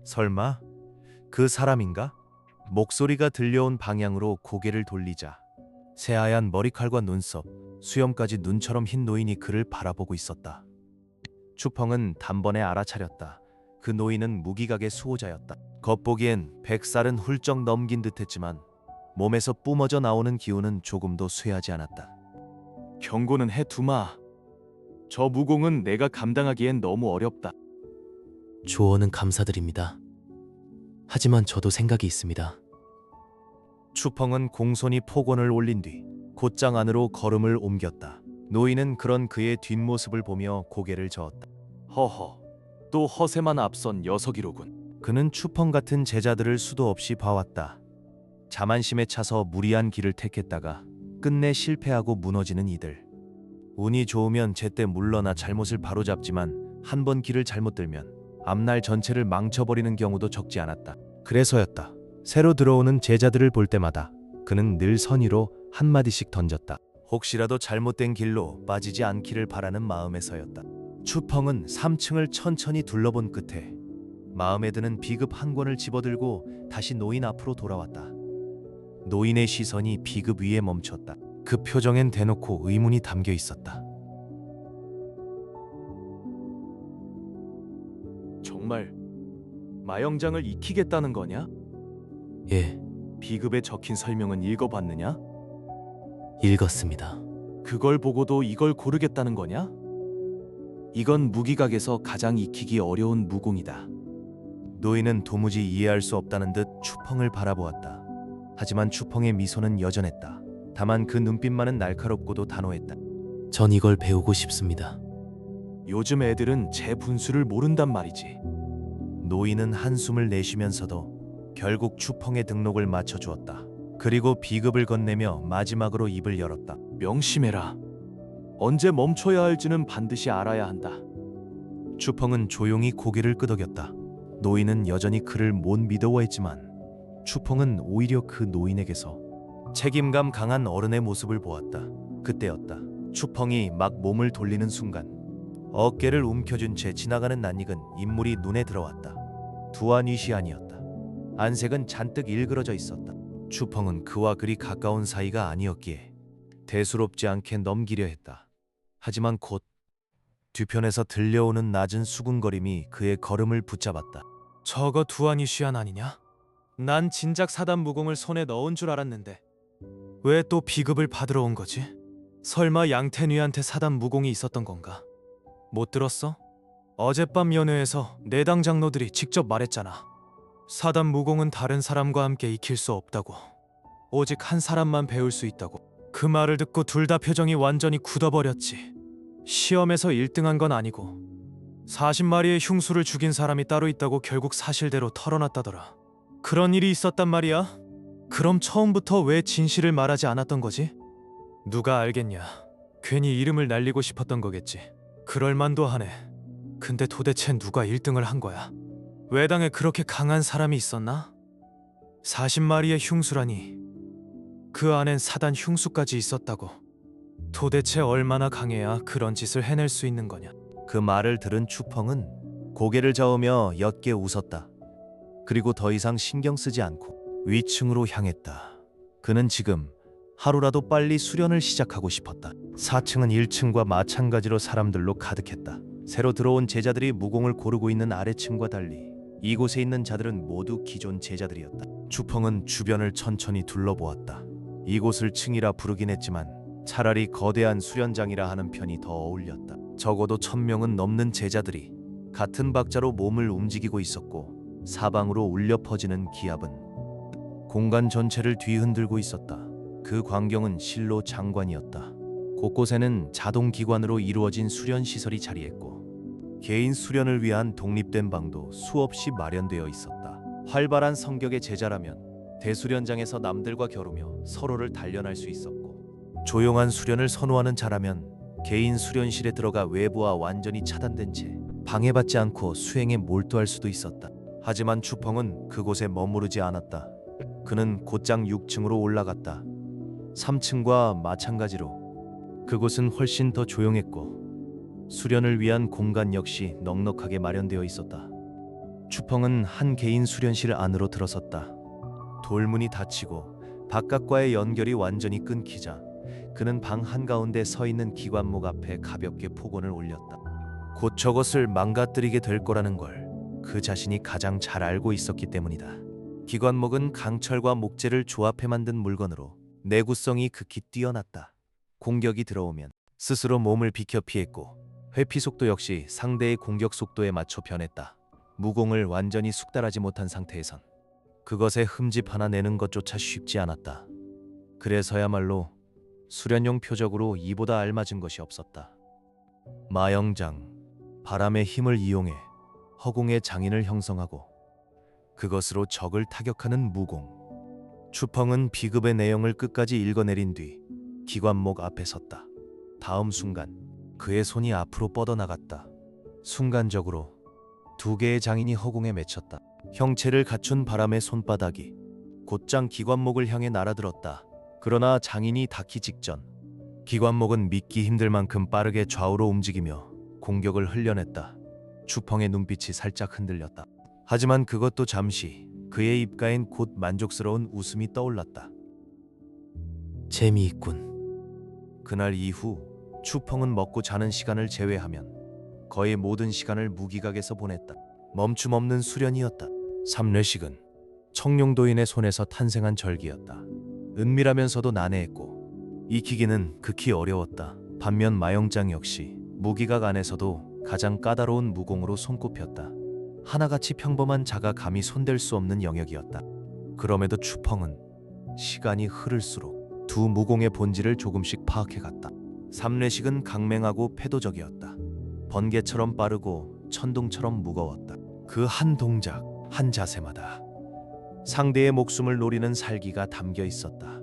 설마 그 사람인가? 목소리가 들려온 방향으로 고개를 돌리자 새하얀 머리칼과 눈썹, 수염까지 눈처럼 흰 노인이 그를 바라보고 있었다. 추펑은 단번에 알아차렸다. 그 노인은 무기각의 수호자였다. 겉보기엔 100살은 훌쩍 넘긴 듯했지만 몸에서 뿜어져 나오는 기운은 조금도 쇠하지 않았다. 경고는 해두마. 저 무공은 내가 감당하기엔 너무 어렵다. 조언은 감사드립니다. 하지만 저도 생각이 있습니다. 추펑은 공손히 폭언을 올린 뒤 곧장 안으로 걸음을 옮겼다. 노인은 그런 그의 뒷모습을 보며 고개를 저었다. 허허, 또 허세만 앞선 녀석이로군. 그는 추펑 같은 제자들을 수도 없이 봐왔다. 자만심에 차서 무리한 길을 택했다가 끝내 실패하고 무너지는 이들. 운이 좋으면 제때 물러나 잘못을 바로잡지만 한 번 길을 잘못 들면 앞날 전체를 망쳐버리는 경우도 적지 않았다. 그래서였다. 새로 들어오는 제자들을 볼 때마다 그는 늘 선의로 한마디씩 던졌다. 혹시라도 잘못된 길로 빠지지 않기를 바라는 마음에서였다. 추펑은 3층을 천천히 둘러본 끝에 마음에 드는 비급 한 권을 집어들고 다시 노인 앞으로 돌아왔다. 노인의 시선이 비급 위에 멈췄다. 그 표정엔 대놓고 의문이 담겨 있었다. 정말 마영장을 익히겠다는 거냐? 예, 비급에 적힌 설명은 읽어봤느냐? 읽었습니다. 그걸 보고도 이걸 고르겠다는 거냐? 이건 무기각에서 가장 익히기 어려운 무공이다. 노인은 도무지 이해할 수 없다는 듯 추펑을 바라보았다. 하지만 추펑의 미소는 여전했다. 다만 그 눈빛만은 날카롭고도 단호했다. 전 이걸 배우고 싶습니다. 요즘 애들은 제 분수를 모른단 말이지. 노인은 한숨을 내쉬면서도 결국 추펑의 등록을 맞춰주었다. 그리고 비급을 건네며 마지막으로 입을 열었다. 명심해라. 언제 멈춰야 할지는 반드시 알아야 한다. 추펑은 조용히 고개를 끄덕였다. 노인은 여전히 그를 못 믿어했지만 추펑은 오히려 그 노인에게서 책임감 강한 어른의 모습을 보았다. 그때였다. 추펑이 막 몸을 돌리는 순간 어깨를 움켜쥔 채 지나가는 낯익은 인물이 눈에 들어왔다. 두안위시안이었다. 안색은 잔뜩 일그러져 있었다. 추펑은 그와 그리 가까운 사이가 아니었기에 대수롭지 않게 넘기려 했다. 하지만 곧 뒤편에서 들려오는 낮은 수군거림이 그의 걸음을 붙잡았다. 저거 두안이시안 아니냐? 난 진작 사단 무공을 손에 넣은 줄 알았는데 왜 또 비급을 받으러 온 거지? 설마 양태뉘한테 사단 무공이 있었던 건가? 못 들었어? 어젯밤 연회에서 내당 장로들이 직접 말했잖아. 사단 무공은 다른 사람과 함께 익힐 수 없다고. 오직 한 사람만 배울 수 있다고. 그 말을 듣고 둘 다 표정이 완전히 굳어버렸지. 시험에서 1등한 건 아니고 40마리의 흉수를 죽인 사람이 따로 있다고 결국 사실대로 털어놨다더라. 그런 일이 있었단 말이야? 그럼 처음부터 왜 진실을 말하지 않았던 거지? 누가 알겠냐. 괜히 이름을 날리고 싶었던 거겠지. 그럴만도 하네. 근데 도대체 누가 1등을 한 거야? 외당에 그렇게 강한 사람이 있었나? 40마리의 흉수라니. 그 안엔 사단 흉수까지 있었다고. 도대체 얼마나 강해야 그런 짓을 해낼 수 있는 거냐? 그 말을 들은 추펑은 고개를 저으며 옅게 웃었다. 그리고 더 이상 신경 쓰지 않고 위층으로 향했다. 그는 지금 하루라도 빨리 수련을 시작하고 싶었다. 4층은 1층과 마찬가지로 사람들로 가득했다. 새로 들어온 제자들이 무공을 고르고 있는 아래층과 달리 이곳에 있는 자들은 모두 기존 제자들이었다. 추펑은 주변을 천천히 둘러보았다. 이곳을 층이라 부르긴 했지만 차라리 거대한 수련장이라 하는 편이 더 어울렸다. 적어도 1000명은 넘는 제자들이 같은 박자로 몸을 움직이고 있었고 사방으로 울려 퍼지는 기압은 공간 전체를 뒤흔들고 있었다. 그 광경은 실로 장관이었다. 곳곳에는 자동 기관으로 이루어진 수련 시설이 자리했고 개인 수련을 위한 독립된 방도 수없이 마련되어 있었다. 활발한 성격의 제자라면 대수련장에서 남들과 겨루며 서로를 단련할 수 있었고 조용한 수련을 선호하는 자라면 개인 수련실에 들어가 외부와 완전히 차단된 채 방해받지 않고 수행에 몰두할 수도 있었다. 하지만 추펑은 그곳에 머무르지 않았다. 그는 곧장 6층으로 올라갔다. 3층과 마찬가지로 그곳은 훨씬 더 조용했고 수련을 위한 공간 역시 넉넉하게 마련되어 있었다. 추펑은 한 개인 수련실 안으로 들어섰다. 돌문이 닫히고 바깥과의 연결이 완전히 끊기자 그는 방 한가운데 서 있는 기관목 앞에 가볍게 폭언을 올렸다. 곧 저것을 망가뜨리게 될 거라는 걸 그 자신이 가장 잘 알고 있었기 때문이다. 기관목은 강철과 목재를 조합해 만든 물건으로 내구성이 극히 뛰어났다. 공격이 들어오면 스스로 몸을 비켜 피했고 회피 속도 역시 상대의 공격 속도에 맞춰 변했다. 무공을 완전히 숙달하지 못한 상태에선 그것에 흠집 하나 내는 것조차 쉽지 않았다. 그래서야말로 수련용 표적으로 이보다 알맞은 것이 없었다. 마영장, 바람의 힘을 이용해 허공의 장인을 형성하고 그것으로 적을 타격하는 무공. 추펑은 비급의 내용을 끝까지 읽어내린 뒤 기관목 앞에 섰다. 다음 순간 그의 손이 앞으로 뻗어나갔다. 순간적으로 두 개의 장인이 허공에 맺혔다. 형체를 갖춘 바람의 손바닥이 곧장 기관목을 향해 날아들었다. 그러나 장인이 닿기 직전 기관목은 믿기 힘들 만큼 빠르게 좌우로 움직이며 공격을 흘려냈다. 추펑의 눈빛이 살짝 흔들렸다. 하지만 그것도 잠시 그의 입가엔 곧 만족스러운 웃음이 떠올랐다. 재미있군. 그날 이후 추펑은 먹고 자는 시간을 제외하면 거의 모든 시간을 무기각에서 보냈다. 멈춤 없는 수련이었다. 삼례식은 청룡도인의 손에서 탄생한 절기였다. 은밀하면서도 난해했고 익히기는 극히 어려웠다. 반면 마영장 역시 무기각 안에서도 가장 까다로운 무공으로 손꼽혔다. 하나같이 평범한 자가 감히 손댈 수 없는 영역이었다. 그럼에도 추펑은 시간이 흐를수록 두 무공의 본질을 조금씩 파악해갔다. 삼례식은 강맹하고 패도적이었다. 번개처럼 빠르고 천둥처럼 무거웠다. 그 한 동작, 한 자세마다 상대의 목숨을 노리는 살기가 담겨 있었다.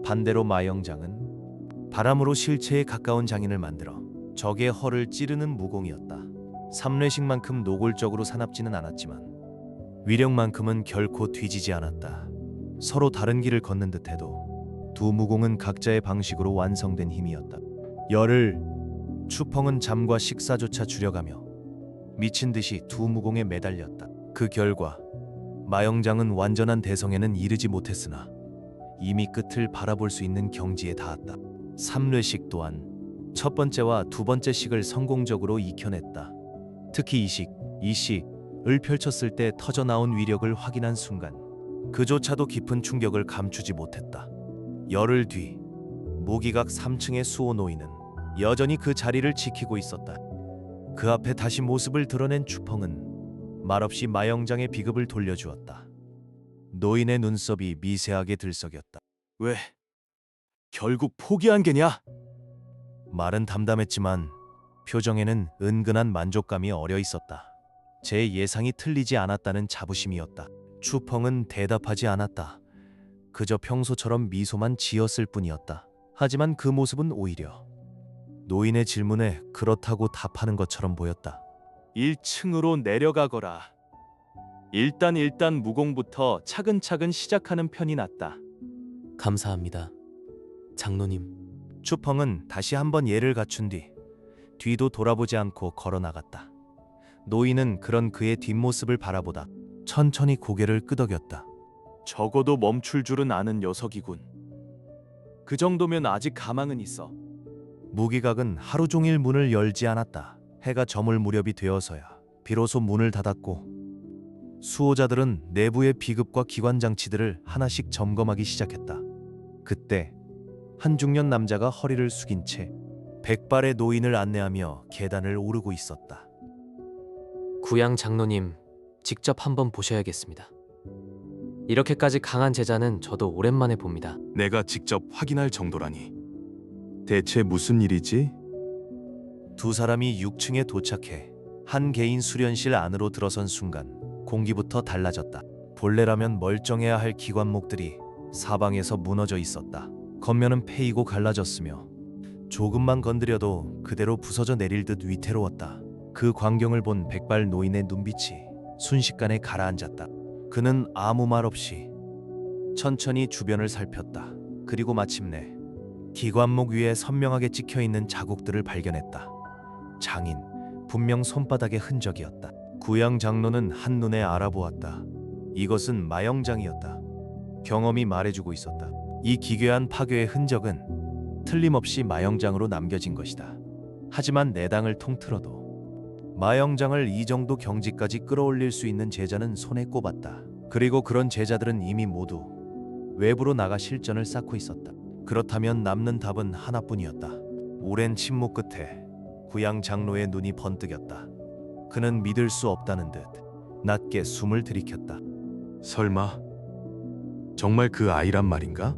반대로 마영장은 바람으로 실체에 가까운 장인을 만들어 적의 허를 찌르는 무공이었다. 삼례식만큼 노골적으로 사납지는 않았지만 위력만큼은 결코 뒤지지 않았다. 서로 다른 길을 걷는 듯해도 두 무공은 각자의 방식으로 완성된 힘이었다. 열흘, 추펑은 잠과 식사조차 줄여가며 미친 듯이 두 무공에 매달렸다. 그 결과 마영장은 완전한 대성에는 이르지 못했으나 이미 끝을 바라볼 수 있는 경지에 닿았다. 삼례식 또한 첫 번째와 두 번째 식을 성공적으로 익혀냈다. 특히 이식을 펼쳤을 때 터져나온 위력을 확인한 순간 그조차도 깊은 충격을 감추지 못했다. 열흘 뒤 무기각 3층의 수호 노인은 여전히 그 자리를 지키고 있었다. 그 앞에 다시 모습을 드러낸 추펑은 말없이 마영장의 비급을 돌려주었다. 노인의 눈썹이 미세하게 들썩였다. 왜? 결국 포기한 게냐? 말은 담담했지만 표정에는 은근한 만족감이 어려 있었다. 제 예상이 틀리지 않았다는 자부심이었다. 추펑은 대답하지 않았다. 그저 평소처럼 미소만 지었을 뿐이었다. 하지만 그 모습은 오히려 노인의 질문에 그렇다고 답하는 것처럼 보였다. 1층으로 내려가거라. 일단 무공부터 차근차근 시작하는 편이 낫다. 감사합니다. 장로님. 추펑은 다시 한번 예를 갖춘 뒤도 돌아보지 않고 걸어 나갔다. 노인은 그런 그의 뒷모습을 바라보다 천천히 고개를 끄덕였다. 적어도 멈출 줄은 아는 녀석이군. 그 정도면 아직 가망은 있어. 무기각은 하루 종일 문을 열지 않았다. 해가 저물 무렵이 되어서야 비로소 문을 닫았고 수호자들은 내부의 비급과 기관 장치들을 하나씩 점검하기 시작했다. 그때 한 중년 남자가 허리를 숙인 채 백발의 노인을 안내하며 계단을 오르고 있었다. 구양 장로님, 직접 한번 보셔야겠습니다. 이렇게까지 강한 제자는 저도 오랜만에 봅니다. 내가 직접 확인할 정도라니. 대체 무슨 일이지? 두 사람이 6층에 도착해 한 개인 수련실 안으로 들어선 순간 공기부터 달라졌다. 본래라면 멀쩡해야 할 기관목들이 사방에서 무너져 있었다. 겉면은 패이고 갈라졌으며 조금만 건드려도 그대로 부서져 내릴 듯 위태로웠다. 그 광경을 본 백발 노인의 눈빛이 순식간에 가라앉았다. 그는 아무 말 없이 천천히 주변을 살폈다. 그리고 마침내 기관목 위에 선명하게 찍혀있는 자국들을 발견했다. 장인, 분명 손바닥의 흔적이었다. 구양 장로는 한눈에 알아보았다. 이것은 마영장이었다. 경험이 말해주고 있었다. 이 기괴한 파괴의 흔적은 틀림없이 마영장으로 남겨진 것이다. 하지만 내당을 통틀어도 마영장을 이 정도 경지까지 끌어올릴 수 있는 제자는 손에 꼽았다. 그리고 그런 제자들은 이미 모두 외부로 나가 실전을 쌓고 있었다. 그렇다면 남는 답은 하나뿐이었다. 오랜 침묵 끝에 구양 장로의 눈이 번뜩였다. 그는 믿을 수 없다는 듯 낮게 숨을 들이켰다. 설마 정말 그 아이란 말인가?